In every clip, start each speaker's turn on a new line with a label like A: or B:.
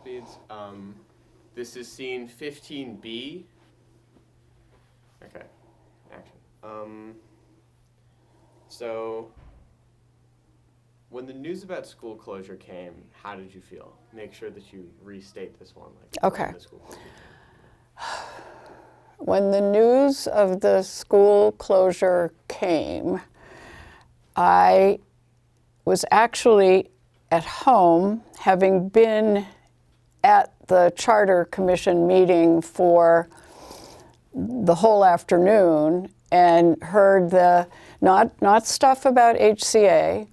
A: speeds. This is scene 15B. Okay, action. So, when the news about school closure came, how did you feel? Make sure that you restate this one.
B: Okay.
A: The school closure.
B: When the news of the school closure came, I was actually at home, having been at the Charter Commission meeting for the whole afternoon and heard the, not stuff about HCA,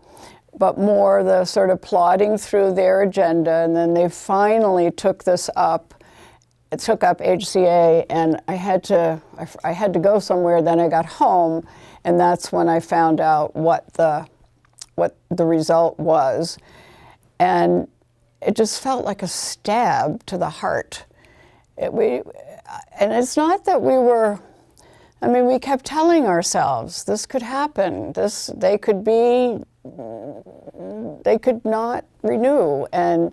B: but more the sort of plodding through their agenda, and then they finally took this up. It took up HCA, and I had to go somewhere. Then I got home, and that's when I found out what the result was, and it just felt like a stab to the heart. And it's not that we were. I mean, we kept telling ourselves this could happen. They could not renew, and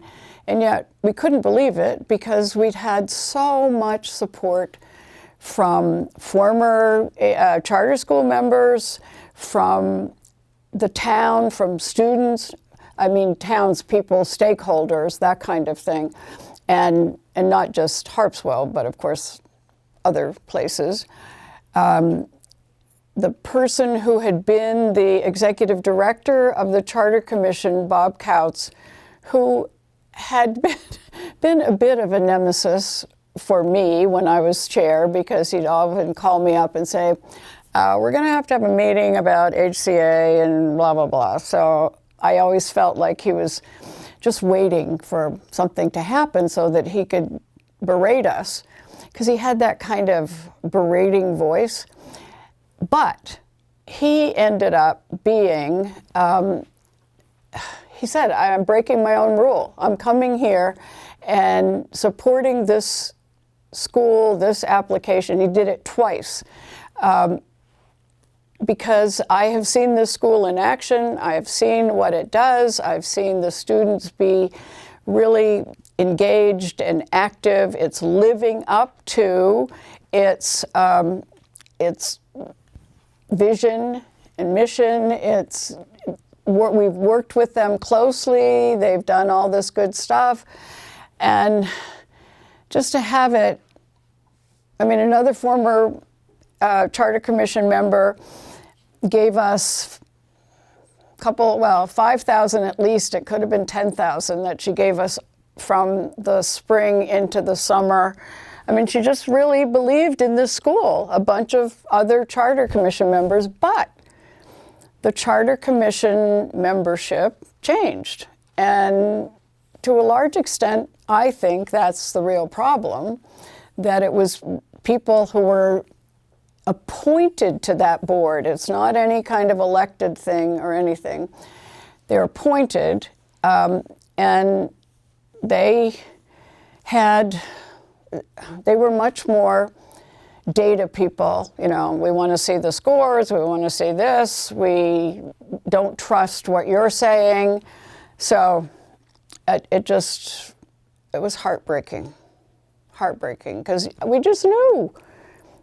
B: yet we couldn't believe it because we'd had so much support from former charter school members, from the town, from students. I mean, townspeople, stakeholders, that kind of thing, and not just Harpswell, but of course other places. The person who had been the executive director of the Charter Commission, Bob Couts, who had been a bit of a nemesis for me when I was chair, because he'd often call me up and say, we're going to have a meeting about HCA and blah, blah, blah. So I always felt like he was just waiting for something to happen so that he could berate us, because he had that kind of berating voice. But he ended up being, he said, I'm breaking my own rule. I'm coming here and supporting this school, this application. He did it twice. Because I have seen this school in action. I have seen what it does. I've seen the students be really engaged and active. It's living up to its vision and mission. We've worked with them closely. They've done all this good stuff. And just to have it, I mean, another former Charter Commission member gave us $5,000 at least. It could have been $10,000 that she gave us from the spring into the summer. I mean, she just really believed in this school. A bunch of other Charter Commission members, but the Charter Commission membership changed. And to a large extent, I think that's the real problem, that it was people who were appointed to that board. It's not any kind of elected thing or anything. They're appointed, and they were much more data people. You know, we want to see the scores, we want to see this, we don't trust what you're saying. So it was heartbreaking, because we just knew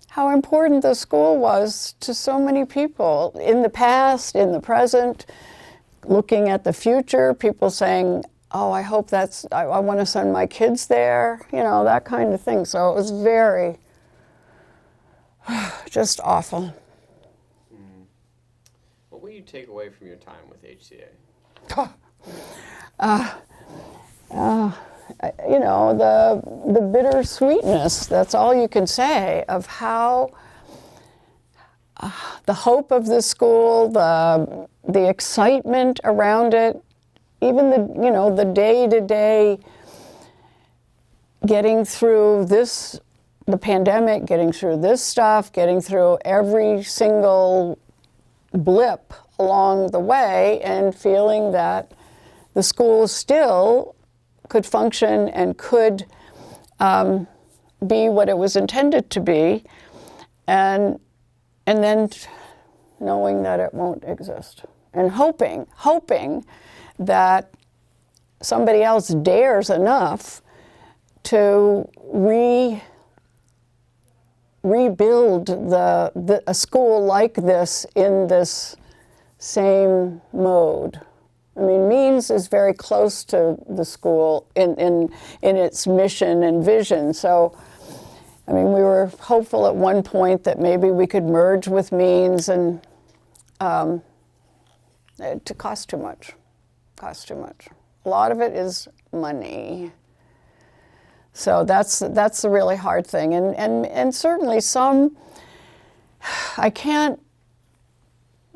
B: how important the school was to so many people in the past, in the present, looking at the future, people saying, oh, I hope I want to send my kids there, you know, that kind of thing. So it was very, just awful.
A: What will you take away from your time with HCA?
B: You know, the bittersweetness, that's all you can say, of how the hope of the school, the excitement around it, even the day-to-day getting through the pandemic, getting through this stuff, getting through every single blip along the way, and feeling that the school still could function and could be what it was intended to be, and then knowing that it won't exist, and hoping that somebody else dares enough to rebuild a school like this in this same mode. I mean, Means is very close to the school in its mission and vision. So, I mean, we were hopeful at one point that maybe we could merge with Means, and it costs too much. Costs too much. A lot of it is money. So that's the really hard thing, and certainly some, I can't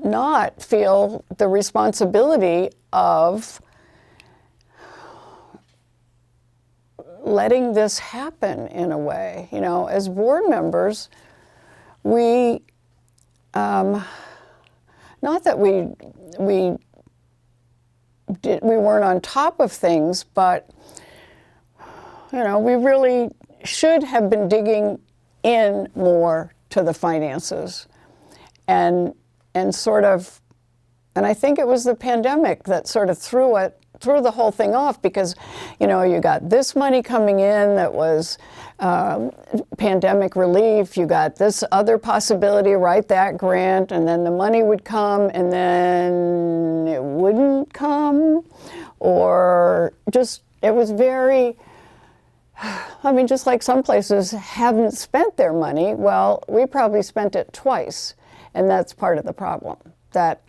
B: not feel the responsibility of letting this happen in a way. You know, as board members, we, not that we weren't on top of things, but you know, we really should have been digging in more to the finances, and sort of, and I think it was the pandemic that sort of threw the whole thing off, because, you know, you got this money coming in that was pandemic relief, you got this other possibility, write that grant, and then the money would come and then it wouldn't come, or just, it was very, I mean, just like some places haven't spent their money, well, we probably spent it twice, and that's part of the problem, that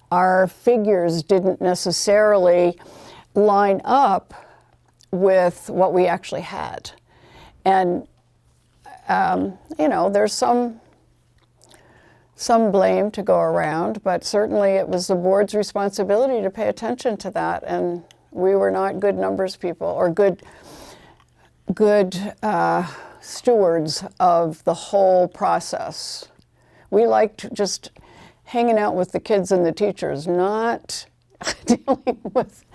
B: our figures didn't necessarily line up with what we actually had. And, you know, there's some blame to go around, but certainly it was the board's responsibility to pay attention to that, and we were not good numbers people, or good stewards of the whole process. We liked just hanging out with the kids and the teachers, not dealing with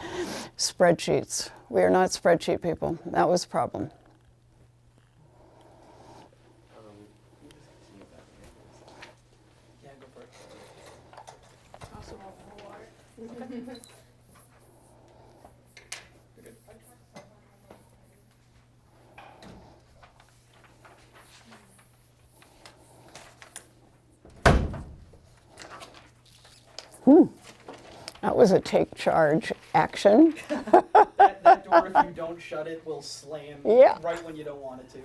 B: spreadsheets. We are not spreadsheet people. That was a problem.
C: Yeah, go for it.
D: Also want more water.
B: That was a take charge action.
C: That door, if you don't shut it, will slam
B: Yeah.
C: right when you don't want it to.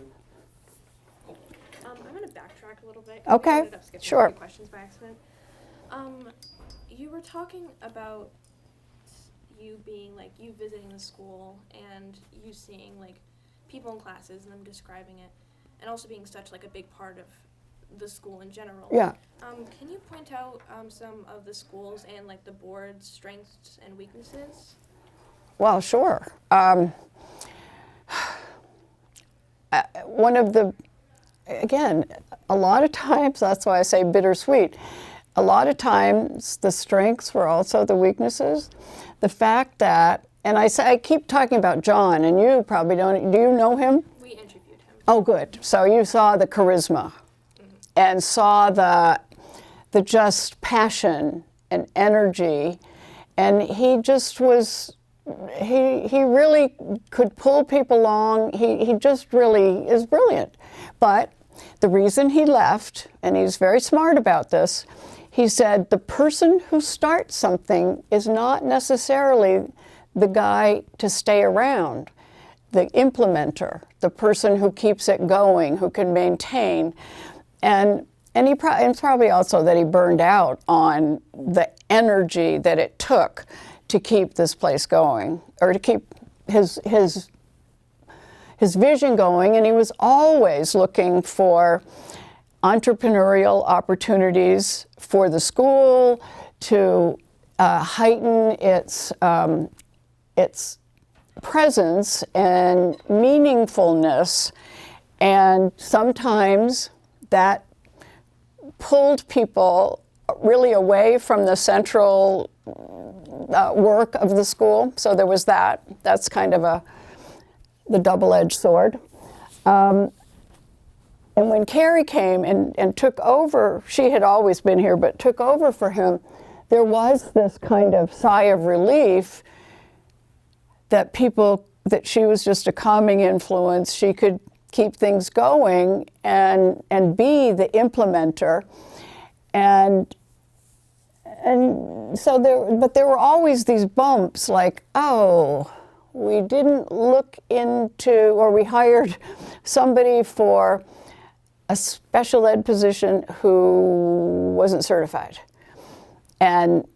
D: I'm going to backtrack a little bit.
B: Okay,
D: I ended up skipping
B: sure.
D: a few questions by accident. You were talking about you being like, you visiting the school and you seeing like people in classes and them describing it, and also being such like a big part of the school in general.
B: Yeah.
D: Can you point out some of the schools and like the board's strengths and weaknesses?
B: Well, sure. One of the, again, a lot of times, that's why I say bittersweet, a lot of times the strengths were also the weaknesses. The fact that, and I keep talking about John, and you probably don't, do you know him?
D: We interviewed him.
B: Oh, good. So you saw the charisma and saw the just passion and energy, and he just was, he really could pull people along. He just really is brilliant. But the reason he left, and he's very smart about this, he said the person who starts something is not necessarily the guy to stay around, the implementer, the person who keeps it going, who can maintain. And it's probably also that he burned out on the energy that it took to keep this place going, or to keep his vision going, and he was always looking for entrepreneurial opportunities for the school to heighten its presence and meaningfulness, and sometimes that pulled people really away from the central work of the school. So there was that. That's kind of the double-edged sword. And when Carrie came and took over, she had always been here, but took over for him, there was this kind of sigh of relief that that she was just a calming influence. She could keep things going and be the implementer. And so there were always these bumps like, oh, we didn't look into, or we hired somebody for a special ed position who wasn't certified. And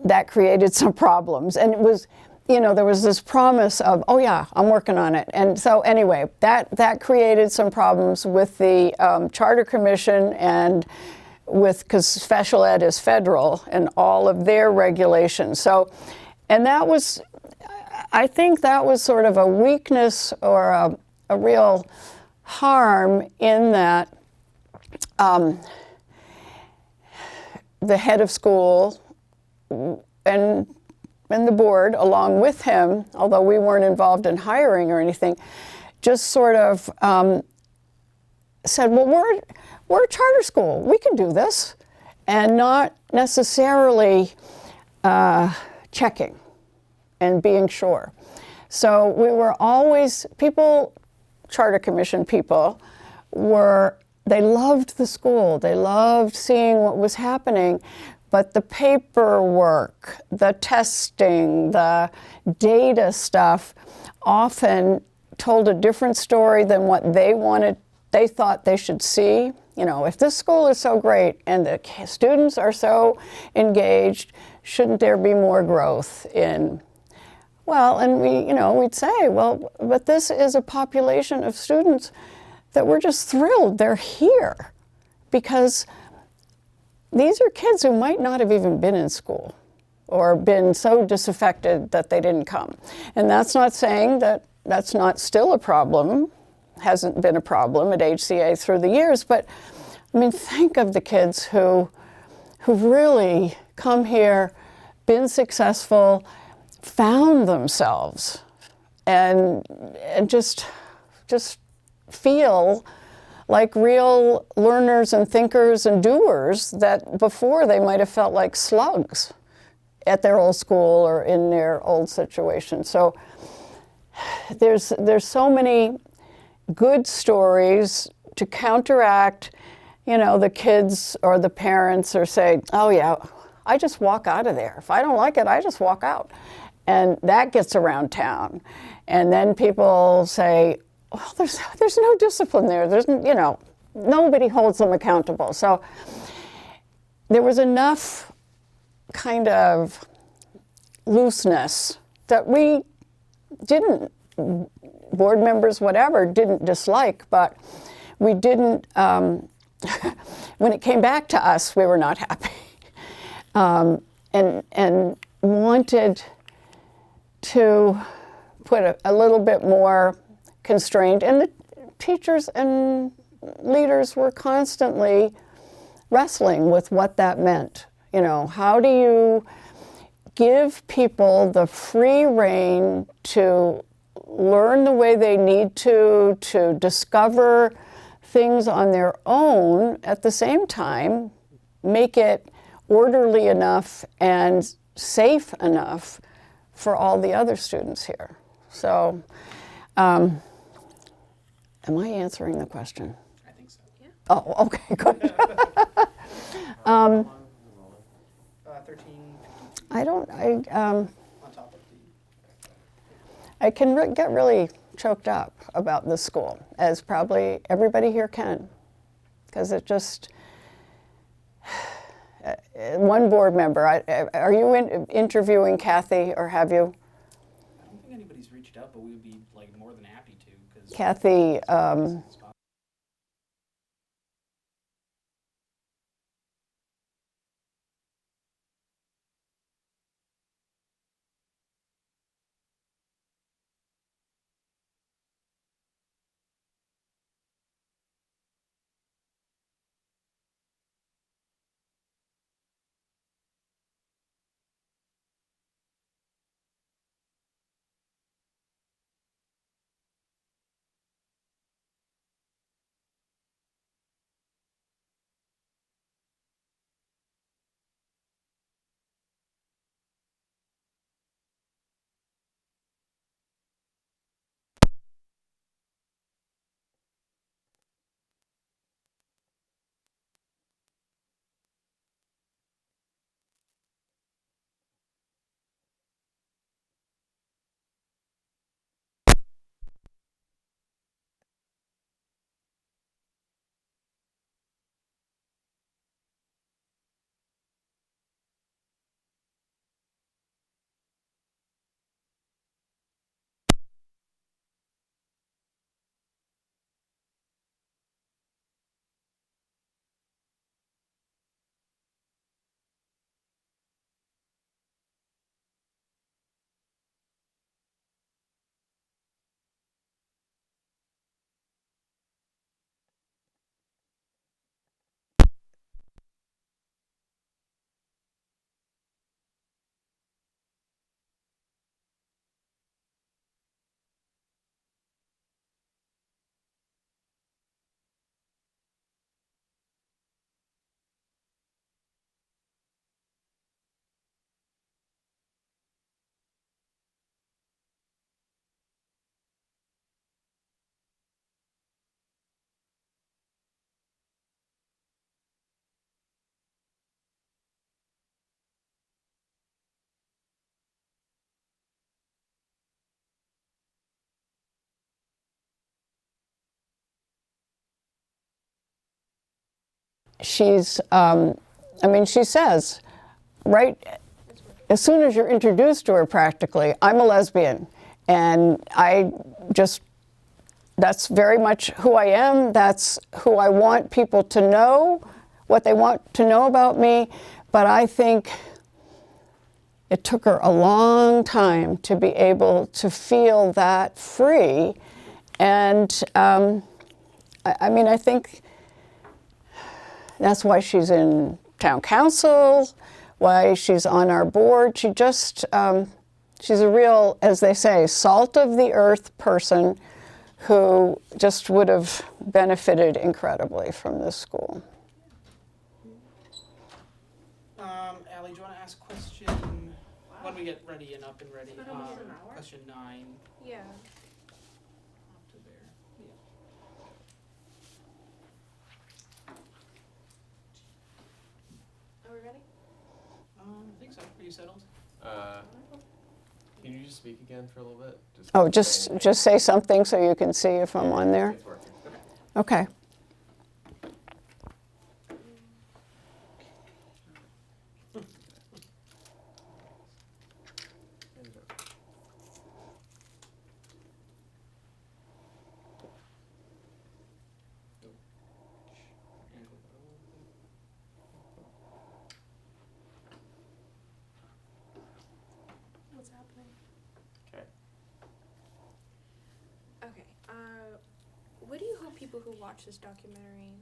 B: that created some problems. And it was, there was this promise of, oh yeah, I'm working on it. And so anyway, that created some problems with the Charter Commission and because special ed is federal and all of their regulations. So, and that was, I think that was sort of a weakness or a real harm in that the head of school and the board, along with him, although we weren't involved in hiring or anything, just sort of said, well, we're a charter school. We can do this, and not necessarily checking and being sure. So we were always, Charter Commission people, they loved the school. They loved seeing what was happening. But the paperwork, the testing, the data stuff often told a different story than what they thought they should see. If this school is so great and the students are so engaged, shouldn't there be more growth in? Well, and we'd say, well, but this is a population of students that we're just thrilled they're here, because these are kids who might not have even been in school or been so disaffected that they didn't come. And that's not saying that that's not still a problem, hasn't been a problem at HCA through the years, but I mean, think of the kids who've really come here, been successful, found themselves, and just feel like real learners and thinkers and doers that before they might have felt like slugs at their old school or in their old situation. So there's so many good stories to counteract, the kids or the parents are saying, oh yeah, I just walk out of there. If I don't like it, I just walk out. And that gets around town. And then people say, well, there's no discipline there. There's, nobody holds them accountable. So there was enough kind of looseness that we didn't, board members, whatever, didn't dislike, but we didn't, when it came back to us, we were not happy. And wanted to put a little bit more constrained, and the teachers and leaders were constantly wrestling with what that meant. How do you give people the free rein to learn the way they need to discover things on their own, at the same time make it orderly enough and safe enough for all the other students here. So, am I answering the question?
C: I think so.
D: Yeah.
B: Oh, okay, good.
C: 13
B: I
C: on top of
B: I can get really choked up about this school, as probably everybody here can, because it just, one board member, are you interviewing Kathy, or have you?
C: I don't think anybody's reached out, but we would be more than happy to. Cause
B: Kathy, she's, she says, right, as soon as you're introduced to her practically, I'm a lesbian. And that's very much who I am. That's who I want people to know, what they want to know about me. But I think it took her a long time to be able to feel that free. And I think that's why she's in town council, why she's on our board. She's a real, as they say, salt of the earth person who just would have benefited incredibly from this school.
C: Allie, do you want to ask question, when we get ready and up and ready, question 9.
D: Yeah.
C: Up to there. Yeah.
D: Are we ready?
C: I think so. Are you settled?
A: Can you just speak again for a little bit?
B: Oh, just say something so you can see if I'm on there.
A: It's working.
B: Okay.
D: What's happening?
A: Okay.
D: Okay. What do you hope people who watch this documentary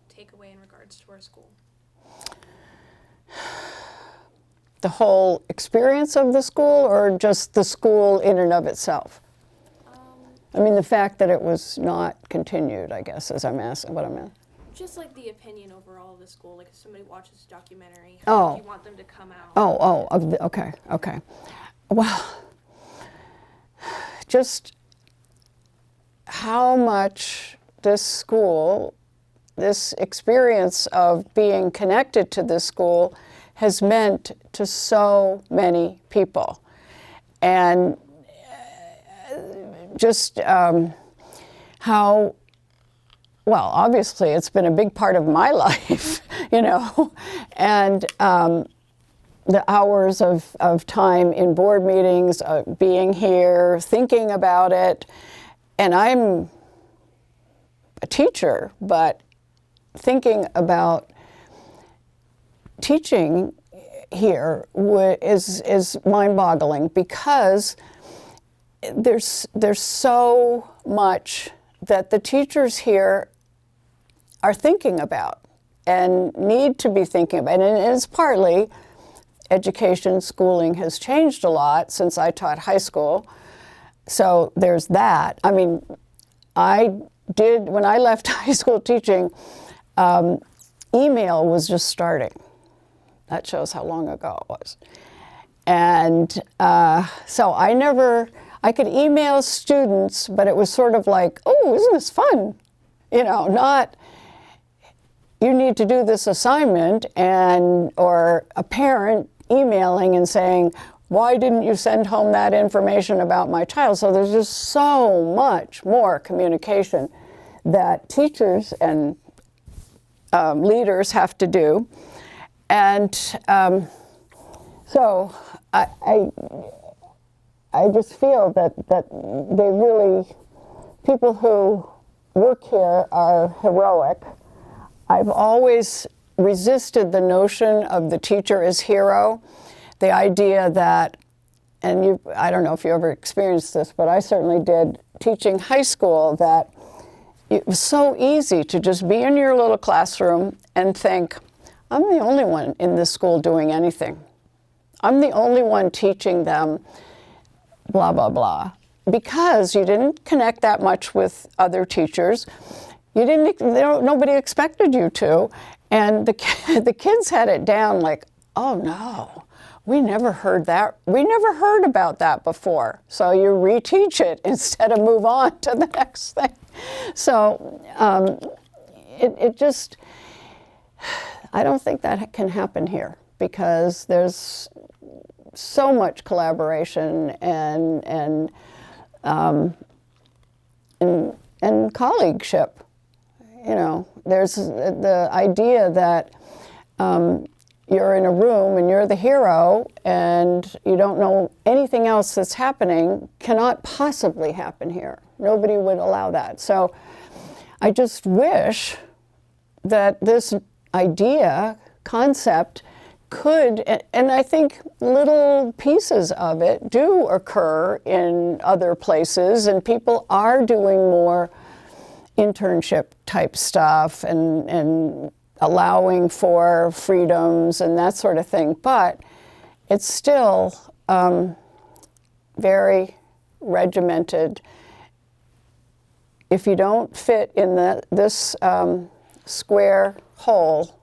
D: take away in regards to our school?
B: The whole experience of the school, or just the school in and of itself? The fact that it was not continued, I guess, is what I'm asking.
D: Just the opinion overall of the school. If somebody watches this documentary,
B: Oh.
D: how do you want them to come out?
B: Okay. Well, just how much this school, this experience of being connected to this school has meant to so many people. And just how, well, obviously it's been a big part of my life, and the hours of time in board meetings, being here, thinking about it. And I'm a teacher, but thinking about teaching here is mind-boggling, because there's so much that the teachers here are thinking about and need to be thinking about. And it's partly education, schooling has changed a lot since I taught high school. So there's that. When I left high school teaching, email was just starting. That shows how long ago it was. And so I could email students, but it was sort of like, oh, isn't this fun? Not, you need to do this assignment, or a parent emailing and saying, why didn't you send home that information about my child? So there's just so much more communication that teachers and leaders have to do. And so I just feel that they really, people who work here are heroic. I've always resisted the notion of the teacher as hero, the idea that, and I don't know if you ever experienced this, but I certainly did teaching high school, that it was so easy to just be in your little classroom and think, I'm the only one in this school doing anything. I'm the only one teaching them blah, blah, blah. Because you didn't connect that much with other teachers. Nobody expected you to. And the kids had it down like, oh no, we never heard that. We never heard about that before. So you reteach it instead of move on to the next thing. So it just, I don't think that can happen here, because there's so much collaboration and colleagueship. There's the idea that you're in a room and you're the hero and you don't know anything else that's happening cannot possibly happen here. Nobody would allow that. So I just wish that this idea, concept, could, and I think little pieces of it do occur in other places, and people are doing more internship type stuff and allowing for freedoms and that sort of thing, but it's still very regimented. If you don't fit in this square hole,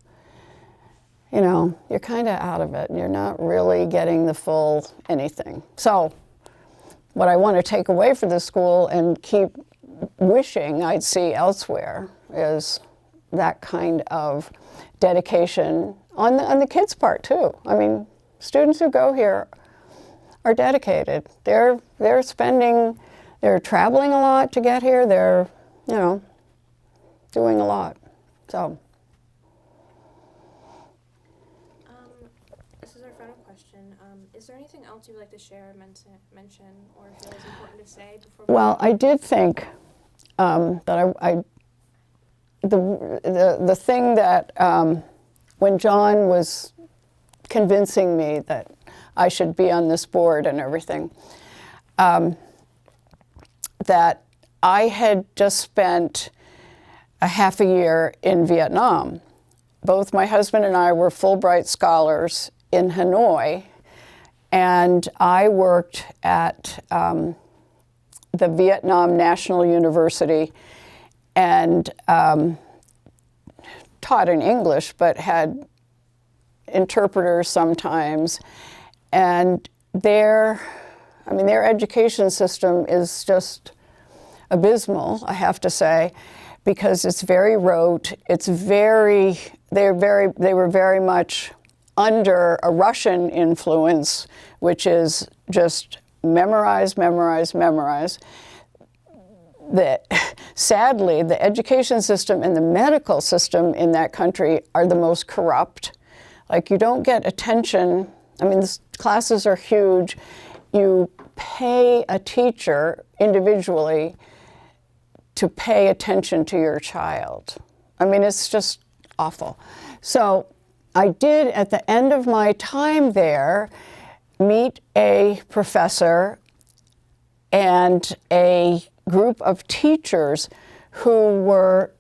B: you know, you're kind of out of it. You're not really getting the full anything. So what I want to take away from the school and keep wishing I'd see elsewhere is that kind of dedication on the kids' part too. I mean, students who go here are dedicated. They're traveling a lot to get here. They're, you know, doing a lot. So.
D: This is our final question. Is there anything else you'd like to share, mention, or feel is important to say before?
B: Well, I did think that the thing that when John was convincing me that I should be on this board and everything, that I had just spent a half a year in Vietnam. Both my husband and I were Fulbright scholars in Hanoi, and I worked at the Vietnam National University and taught in English, but had interpreters sometimes. And their education system is just abysmal, I have to say, because it's very rote. They were very much under a Russian influence, which is just memorize, memorize, memorize. Sadly, the education system and the medical system in that country are the most corrupt. Like, you don't get attention. I mean, the classes are huge. You pay a teacher individually to pay attention to your child. I mean, it's just awful. So I did, at the end of my time there, meet a professor and a group of teachers who were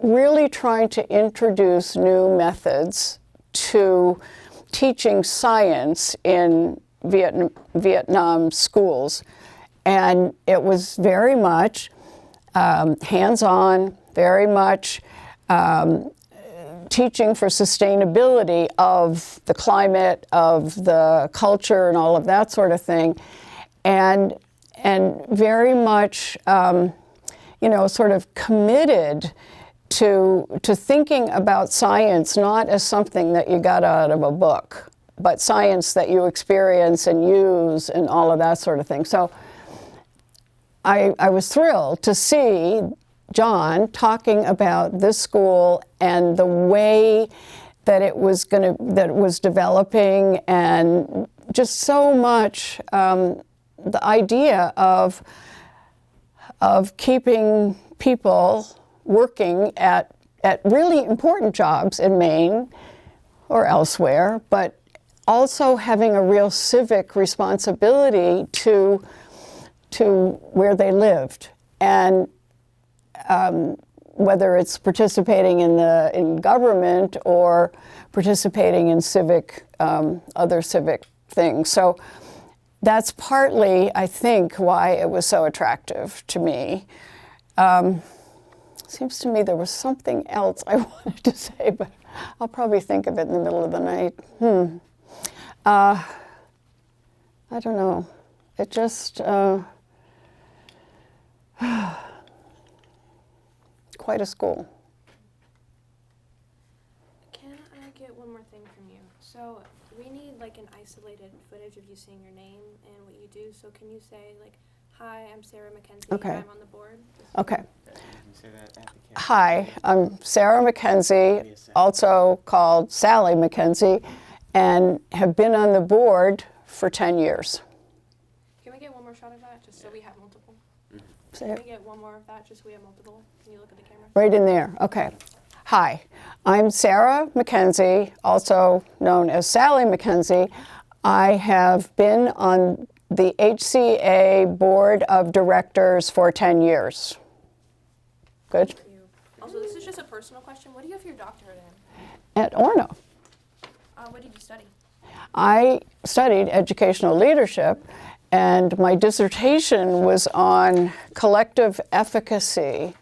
B: really trying to introduce new methods to teaching science in Vietnam schools. And it was very much hands-on, very much teaching for sustainability of the climate, of the culture, and all of that sort of thing, and very much, sort of committed to thinking about science not as something that you got out of a book, but science that you experience and use and all of that sort of thing. So I was thrilled to see John talking about this school and the way that it was developing, and just so much the idea of keeping people working at really important jobs in Maine or elsewhere, but also having a real civic responsibility to where they lived, and whether it's participating in government or participating in other civic things. So that's partly, I think, why it was so attractive to me. Seems to me there was something else I wanted to say, but I'll probably think of it in the middle of the night. I don't know. It just, quite a school.
D: Can I get one more thing from you? So we need like an isolated footage of you saying your name and what you do. So can you say like, "Hi, I'm Sarah Mackenzie.
B: Okay.
D: I'm on the board."
B: Okay.
A: You say that at the camera.
B: Hi, I'm Sarah Mackenzie, also called Sally Mackenzie, and have been on the board for 10 years.
D: Can we get one more shot of that, just so we have multiple?
B: Say
D: Can
B: it
D: we get one more of that, just so we have multiple? Can you look at the camera?
B: right in there. Okay. Hi, I'm Sarah Mackenzie, also known as Sally Mackenzie. I have been on the HCA Board of Directors for 10 years. Good.
D: Thank you. Also, this is just a personal question. What do you have your doctorate in?
B: At Orno.
D: What did you study?
B: I studied educational leadership, and my dissertation was on collective efficacy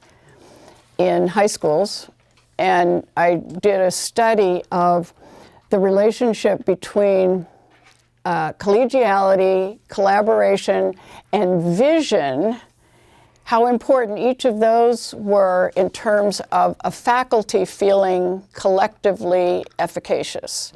B: in high schools. And I did a study of the relationship between collegiality, collaboration, and vision, how important each of those were in terms of a faculty feeling collectively efficacious.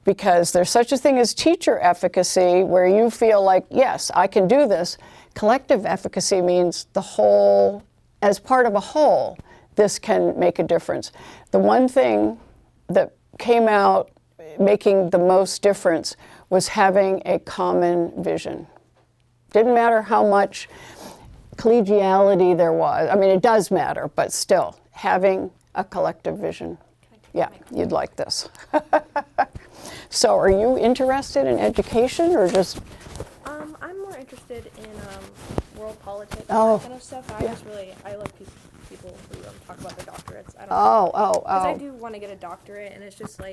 B: Because there's such a thing as teacher efficacy, where you feel like, yes, I can do this. Collective efficacy means the whole, as part of a whole, this can make a difference. The one thing that came out making the most difference was having a common vision. Didn't matter how much collegiality there was. I mean, it does matter, but still, having a collective vision. Yeah, you'd like this. So are you interested in education or just?
D: I'm more interested in world politics
B: Oh,
D: and that kind of stuff.
B: yeah.
D: I like people who talk about their doctorates. I don't
B: Oh.
D: Because I do want to get a doctorate, and it's just like